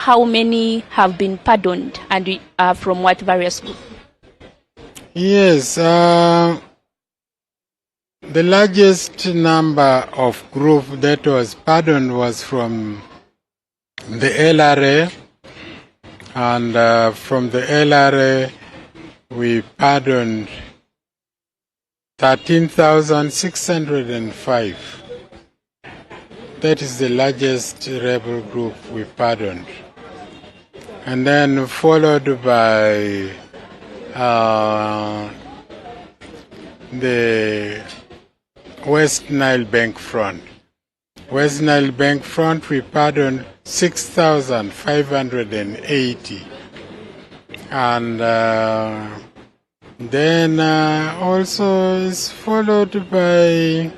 how many have been pardoned and from what various groups? Yes, the largest number of group that was pardoned was from the LRA, and from the LRA we pardoned 13,605. That is the largest rebel group we pardoned. And then followed by the West Nile Bank Front. West Nile Bank Front, we pardoned 6,580. And then also is followed by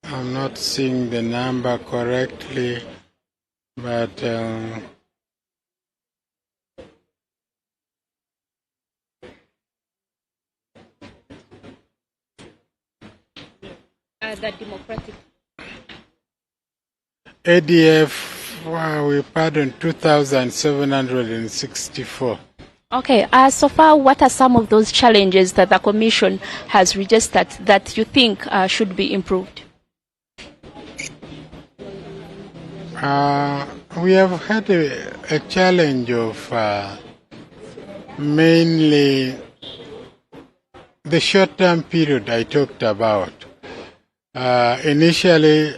I'm not seeing the number correctly, but The Democratic. ADF, we pardoned 2,764. Okay, so far, what are some of those challenges that the Commission has registered that you think should be improved? We have had a challenge of mainly the short-term period I talked about. Initially,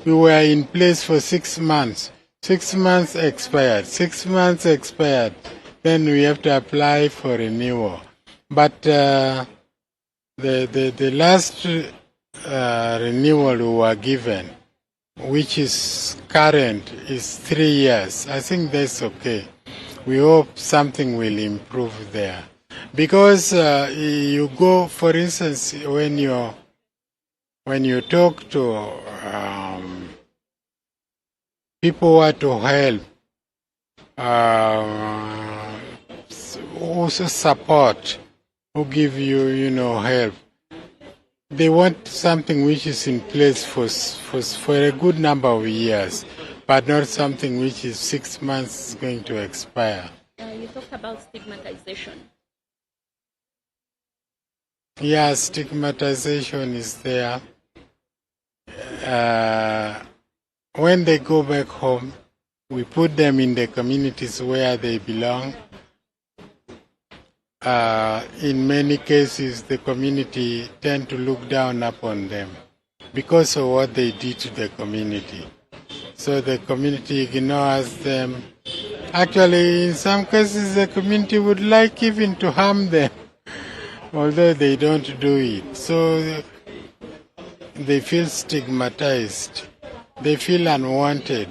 we were in place for 6 months. 6 months expired. 6 months expired. Then we have to apply for renewal. But the last renewal we were given, which is current, is 3 years. I think that's okay. We hope something will improve there. Because you go, for instance, when you talk to people who are to help, also support, who give you, help. They want something which is in place for a good number of years, but not something which is 6 months is going to expire. You talked about stigmatization. Yeah, stigmatization is there. When they go back home, we put them in the communities where they belong. In many cases, the community tend to look down upon them because of what they did to the community. So the community ignores them. Actually, in some cases, the community would like even to harm them, although they don't do it. So they feel stigmatized. They feel unwanted.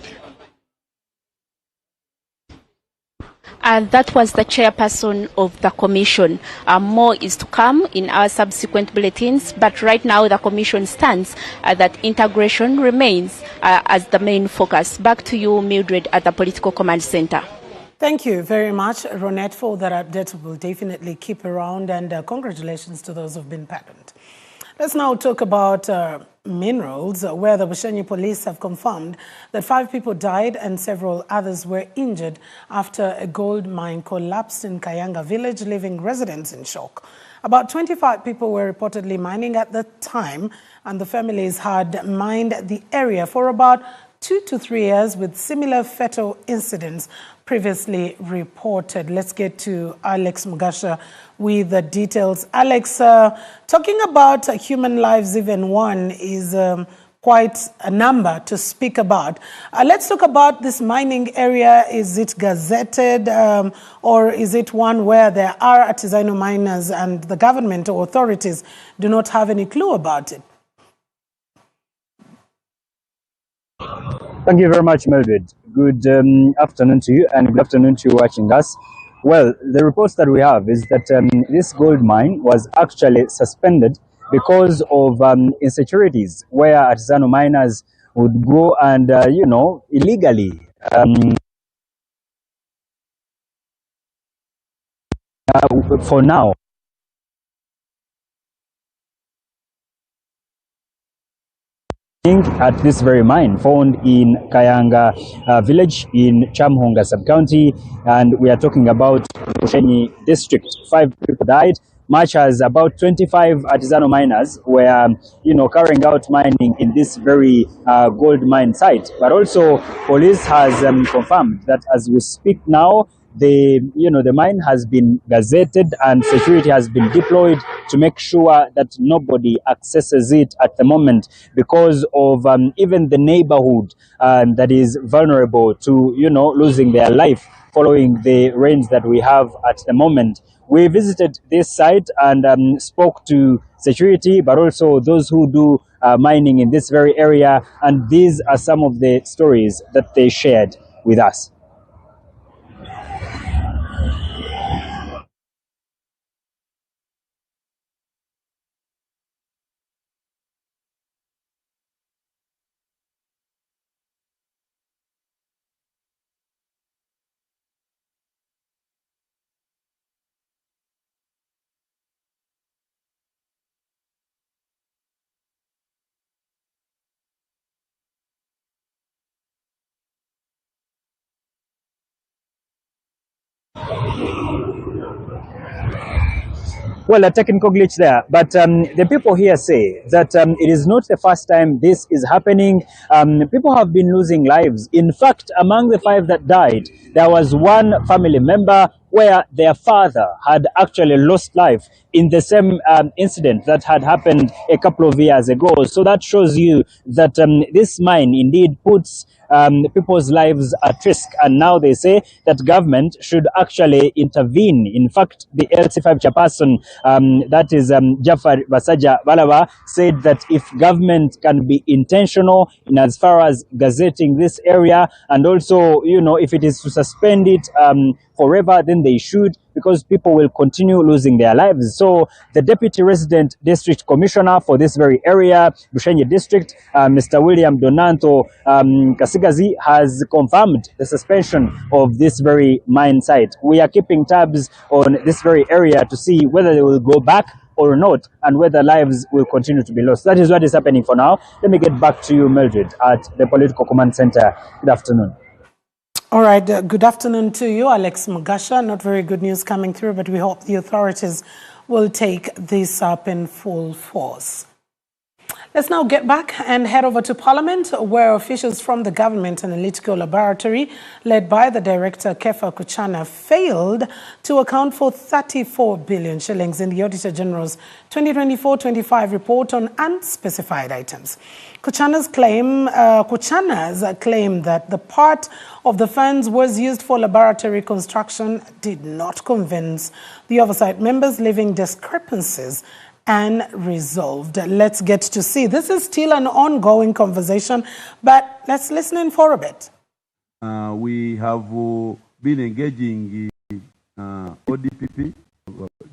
And that was the chairperson of the commission. More is to come in our subsequent bulletins, but right now the commission stands that integration remains as the main focus. Back to you, Mildred, at the Political Command Center. Thank you very much, Ronette, for that update. We'll definitely keep around, and congratulations to those who've been pardoned. Let's now talk about minerals, where the Bushenyi police have confirmed that 5 people died and several others were injured after a gold mine collapsed in Kayanga village, leaving residents in shock. About 25 people were reportedly mining at the time, and the families had mined the area for about 2 to 3 years, with similar fatal incidents previously reported. Let's get to Alex Mugasha with the details. Alex, talking about human lives, even one is quite a number to speak about. Let's talk about this mining area. Is it gazetted or is it one where there are artisanal miners and the government or authorities do not have any clue about it? Thank you very much, Mildred. Good afternoon to you, and good afternoon to you watching us. Well, the reports that we have is that this gold mine was actually suspended because of insecurities, where artisanal miners would go and, illegally for now. at this very mine found in Kayanga village in Chamhonga sub-county, and we are talking about Bushenyi district. 5 people died. Much as about 25 artisanal miners were, carrying out mining in this very gold mine site. But also, police has confirmed that as we speak now, the mine has been gazetted and security has been deployed to make sure that nobody accesses it at the moment, because of even the neighborhood that is vulnerable to losing their life following the rains that we have at the moment. We visited this site and spoke to security, but also those who do mining in this very area, and these are some of the stories that they shared with us. Well, a technical glitch there, but the people here say that it is not the first time this is happening. People have been losing lives. In fact, among the 5 that died, there was one family member where their father had actually lost life in the same incident that had happened a couple of years ago. So that shows you that this mine indeed puts people's lives at risk. And now they say that government should actually intervene. In fact, the LC5 chairperson, that is Jafar Basaja Balawa, said that if government can be intentional in as far as gazetting this area, and also, if it is to suspend it forever, then they should, because people will continue losing their lives. So the Deputy Resident District Commissioner for this very area, Bushenyi District, Mr. William Donanto Kasigazi, has confirmed the suspension of this very mine site. We are keeping tabs on this very area to see whether they will go back or not, and whether lives will continue to be lost. That is what is happening for now. Let me get back to you, Mildred, at the Political Command Center. Good afternoon. All right, good afternoon to you, Alex Mugasha. Not very good news coming through, but we hope the authorities will take this up in full force. Let's now get back and head over to Parliament, where officials from the Government Analytical Laboratory, led by the Director Kefa Kuchana, failed to account for 34 billion shillings in the Auditor General's 2024-25 report on unspecified items. Kuchana's claim that the part of the funds was used for laboratory construction did not convince the oversight members, leaving discrepancies unresolved. Let's get to see. This is still an ongoing conversation, but let's listen in for a bit. We have been engaging ODPP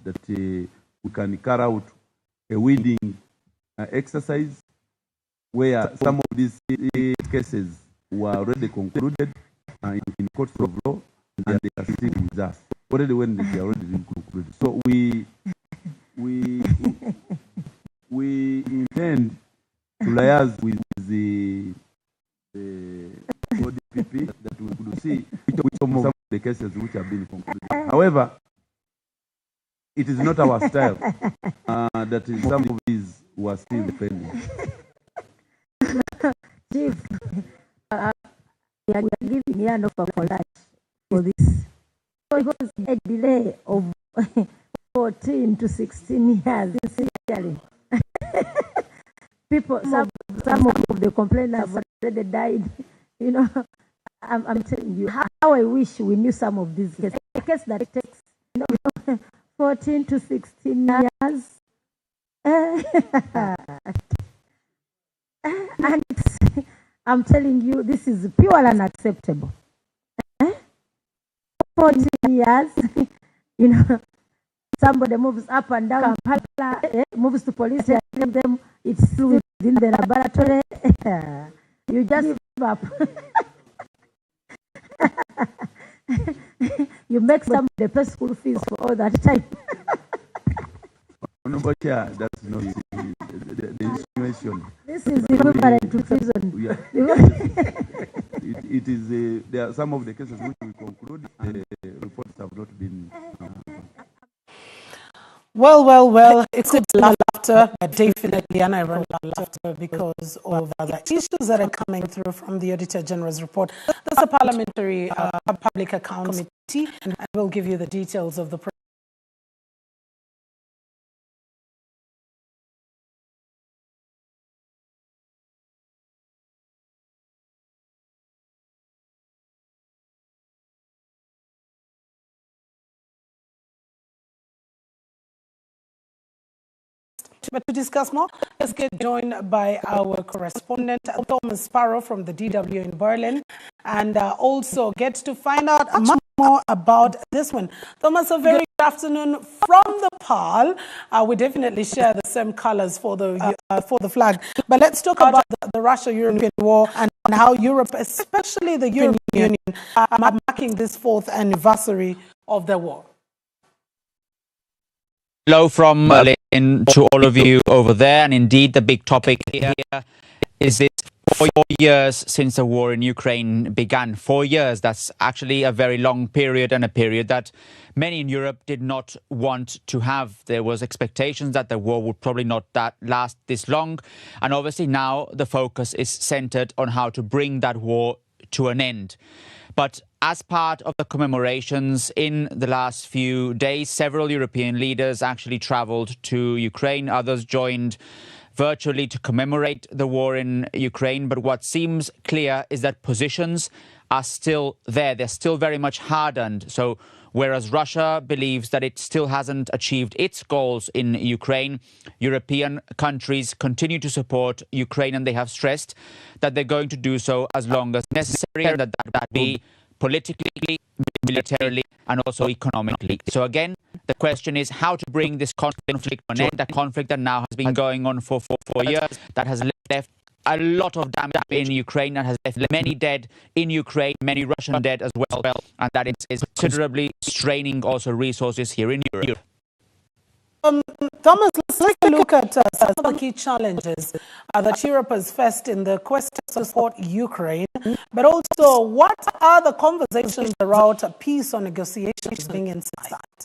that we can carry out a weeding exercise where some of these cases were already concluded in courts of law, and they are still with us already when they are already concluded. So we intend to liaise with the ODPP that we could see which some of the cases which have been concluded. However, it is not our style that some of these were still pending. Chief, we are giving you an offer for lunch for this. So it was a delay of 14 to 16 years, sincerely. People, some of the complainants have already died. I'm telling you, how I wish we knew some of these cases. A case that takes 14 to 16 years. And I'm telling you, this is pure unacceptable. 14 years, somebody moves up and down, moves to police, and them it's still within the laboratory. You just give up. You make somebody pay school fees for all that time. Honorable Chair, that's not the insinuation. This is equivalent to prison. Yeah. it is there are some of the cases which we conclude the reports have not been. Well, it could be laughter, but definitely unironic laughter because of the issues that are coming through from the Auditor General's report. There's a Parliamentary Public Accounts Committee, and we'll give you the details of the But to discuss more, let's get joined by our correspondent, Thomas Sparrow from the DW in Berlin, and also get to find out much more about this one. Thomas, a very good afternoon from the PAL. We definitely share the same colors for the flag. But let's talk about the Russia-European war and how Europe, especially the European Union, are marking this 4th anniversary of the war. Hello from Berlin to all of you over there, and indeed the big topic here is it 4 years since the war in Ukraine began. 4 years, that's actually a very long period, and a period that many in Europe did not want to have. There was expectations that the war would probably not last this long, and obviously now the focus is centered on how to bring that war to an end. But as part of the commemorations in the last few days, several European leaders actually traveled to Ukraine. Others joined virtually to commemorate the war in Ukraine. But what seems clear is that positions are still there. They're still very much hardened. So whereas Russia believes that it still hasn't achieved its goals in Ukraine, European countries continue to support Ukraine, and they have stressed that they're going to do so as long as necessary, and that be politically, militarily, and also economically. So again, the question is how to bring this conflict to an end, a conflict that now has been going on for 4 years, that has left a lot of damage in Ukraine, and has left many dead in Ukraine, many Russian dead as well, and that is considerably straining also resources here in Europe. Thomas, let's take a look at some of the key challenges that Europe has faced in the quest to support Ukraine, but also what are the conversations around peace or negotiations being inside?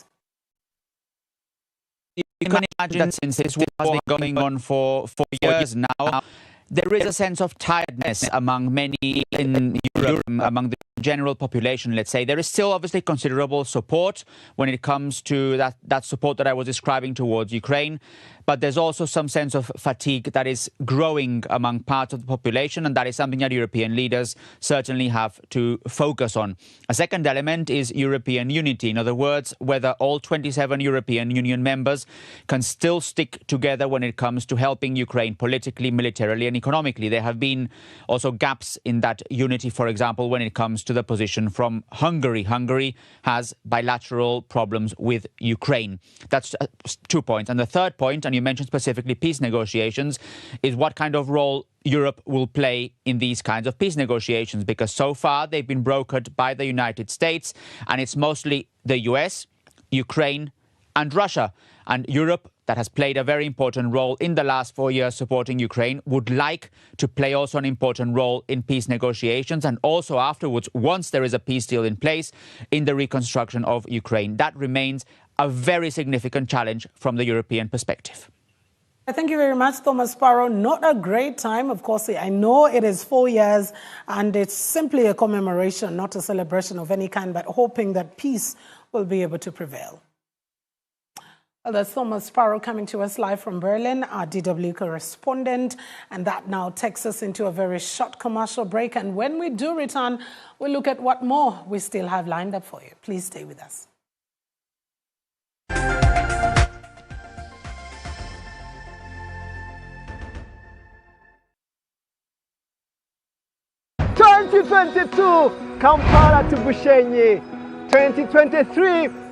You can imagine that since this war has been going on for 4 years now, there is a sense of tiredness among many in Europe, among the general population, let's say. There is still obviously considerable support when it comes to that support that I was describing towards Ukraine. But there's also some sense of fatigue that is growing among parts of the population, and that is something that European leaders certainly have to focus on. A second element is European unity. In other words, whether all 27 European Union members can still stick together when it comes to helping Ukraine politically, militarily, and economically. There have been also gaps in that unity, for example, when it comes to the position from Hungary. Hungary has bilateral problems with Ukraine. That's 2 points. And the third point, and you mentioned specifically peace negotiations, is what kind of role Europe will play in these kinds of peace negotiations, because so far they've been brokered by the United States, and it's mostly the US, Ukraine, and Russia. And Europe, that has played a very important role in the last 4 years supporting Ukraine, would like to play also an important role in peace negotiations, and also afterwards, once there is a peace deal in place, in the reconstruction of Ukraine. That remains a very significant challenge from the European perspective. Thank you very much, Thomas Sparrow. Not a great time, of course. I know it is 4 years and it's simply a commemoration, not a celebration of any kind, but hoping that peace will be able to prevail. Well, that's Thomas Sparrow coming to us live from Berlin, our DW correspondent. And that now takes us into a very short commercial break. And when we do return, we'll look at what more we still have lined up for you. Please stay with us. 2022 Kampala to Bushenyi, 2023